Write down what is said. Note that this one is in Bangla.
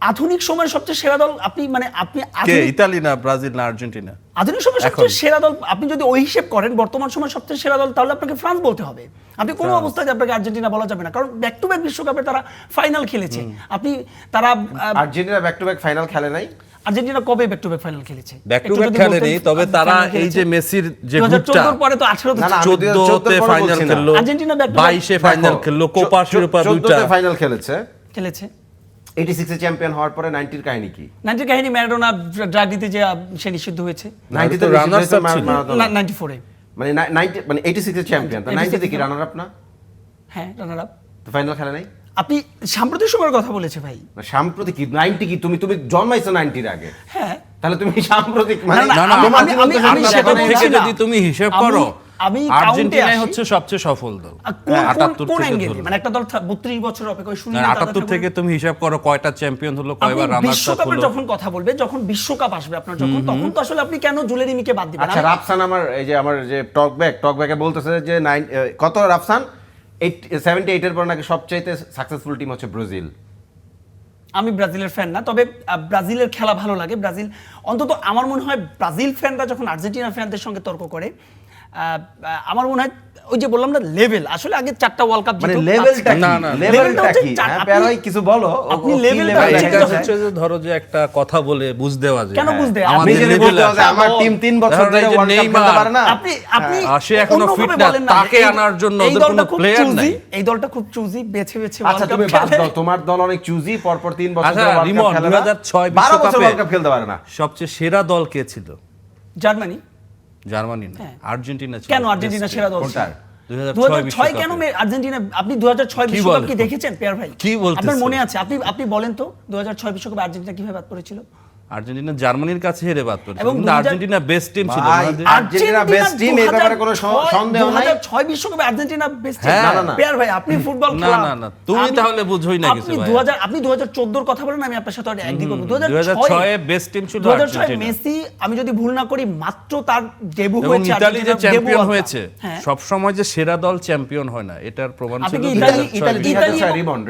আধুনিক সময়ের সবচেয়ে সেরা দল আপনি কে? ইতালি না ব্রাজিল না আর্জেন্টিনা? আধুনিক সময়ের সবচেয়ে সেরা দল আপনি যদি ওই হিসেব করেন বর্তমান সময়ের সবচেয়ে সেরা দল তাহলে আপনাকে ফ্রান্স বলতে হবে। আপনি কোনো অবস্থায় আপনাকে আর্জেন্টিনা বলা যাবে না, কারণ ব্যাক টু ব্যাক বিশ্বকাপে তারা ফাইনাল খেলেছে। Argentina back to back final খেলে নাই। আর্জেন্টিনা কবে ব্যাক টু ব্যাক ফাইনাল খেলেছে? ব্যাক টু ব্যাক খেলেনি, তবে তারা এই যে মেসির যে গ্রুপটা 2014 পরে তো 18 14 তে ফাইনাল খেললো, Argentina back to 22 A final খেললো, কোপা শিরোপা 14 তে ফাইনাল খেলেছে। 86 এ চ্যাম্পিয়ন হওয়ার পরে 90 এর কাহিনী কি? 90 এর কাহিনী ম্যারাডোনা ড্রাগ দিতে যে সে নিষিদ্ধ হয়েছে। 90 তে রানার্স আপ ছিল, 94 এ মানে 90 মানে 86 এর চ্যাম্পিয়ন, তো 90 তে কি রানার আপ না? হ্যাঁ, রানার আপ। তো ফাইনাল খেলে নাই। আপনি সাম্প্রতিক সময়ের কথা বলেছে ভাই। সাম্প্রতিক কি 90 কি? তুমি জন্মাইছো 90 এর আগে। হ্যাঁ, তাহলে তুমি সাম্প্রতিক মানে আমি সেটা থেকে যদি তুমি হিসাব করো আমি আর্জেন্টিনাই হচ্ছে সবচেয়ে সফল দল। 78 কোন থেকে অ্যাঙ্গেলে ধরো, মানে একটা দল 32 বছর অপেক্ষা শুনি 78 থেকে তুমি হিসাব করো কয়টা চ্যাম্পিয়ন হলো, কয়বার রানার্স আপ বিশ্বকাপের হলো। যখন কথা বলবে, যখন বিশ্বকাপ আসবে আপনার তখন তো আসলে আপনি কেন জুলেরিমিকে বাদ দিবেন? আচ্ছা, রাফসান আমার যে টকব্যাকে বলতেছে যে কত রাফসান 78 এর পর নাকি সবচাইতে সাকসেসফুল টিম হচ্ছে ব্রাজিল। আমি ব্রাজিলের ফ্যান না, তবে ব্রাজিলের খেলা ভালো লাগে। ব্রাজিল অন্তত আমার মনে হয় ব্রাজিল ফ্যানরা যখন আর্জেন্টিনা ফ্যানদের সঙ্গে তর্ক করে, আমার মনে হয় ওই যে বললাম না লেভেল, আসলে আগে 4টা ওয়ার্ল্ড কাপ মানে লেভেলটা কি? না, না, লেভেলটা কি? হ্যাঁ প্যারাই কিছু বলো। আপনি লেভেলটা এটা হচ্ছে যে ধরো যে একটা কথা বলে বুঝ দেওয়া যায়। কেন বুঝ দেয়? আপনি যদি বলতে হবে আমার টিম 3 বছর ধরে ওয়ার্ল্ড কাপ খেলতে পারে না, আপনি সে এখনো ফিট না, তাকে আনার জন্য ওদের কোনো প্লেয়ার নাই। এই দলটা খুব চুজি বেছে আচ্ছা তুমি বাদ দাও, তোমার দল অনেক চুজি, পরপর 3 বছর আচ্ছা, ধরে ওয়ার্ল্ড রিমন কাপ খেলে না, 2006 12 বছর বিশ্বকাপে ওয়ার্ল্ড কাপ খেলতে পারে না। সবচেয়ে সেরা দল কে ছিল? জার্মানি। জার্মানি না, হ্যাঁ। আর্জেন্টিনা ছিল। কেন আর্জেন্টিনা সেরা দল? কোনটা? 2006 কেন আর্জেন্টিনা? আপনি 2006 বিশ্বকাপ কি দেখেছেন পেয়ার ভাই? কি বলতেছেন? আপনার মনে আছে? আপনি বলেন তো 2006 বিশ্বকাপে আর্জেন্টিনা কিভাবে বাদ পড়েছিল? আর্জেন্টিনা জার্মানির কাছে হেরে বাদ পড়েছে, এবং কিন্তু আর্জেন্টিনা বেস্ট টিম ছিল। আর্জেন্টিনা বেস্ট টিম, এই ব্যাপারে কোনো সন্দেহ নাই। 2006 বিশ্বকাপে আর্জেন্টিনা বেস্ট টিম। হ্যাঁ। না পেয়ার ভাই, আপনি ফুটবল না, খেলা না, না, তুমি তাহলে বুঝোই না কিছু ভাই। আপনি 2014 এর কথা বলেন, আমি আপনার সাথে এগ্রি করব। 2006 এ বেস্ট টিম ছিল 2006 আর্জেন্টিনা। মেসি, আমি যদি ভুল না করি, মাত্র তার ডেবিউ এবং হয়েছে, ইতালি যে চ্যাম্পিয়ন ডেবিউ হয়েছে, হ্যাঁ। সব সময় যে সেরা দল চ্যাম্পিয়ন হয় না, এটার প্রমাণ আপনি ছিল কি 2006 ইতালি 2006 রিবন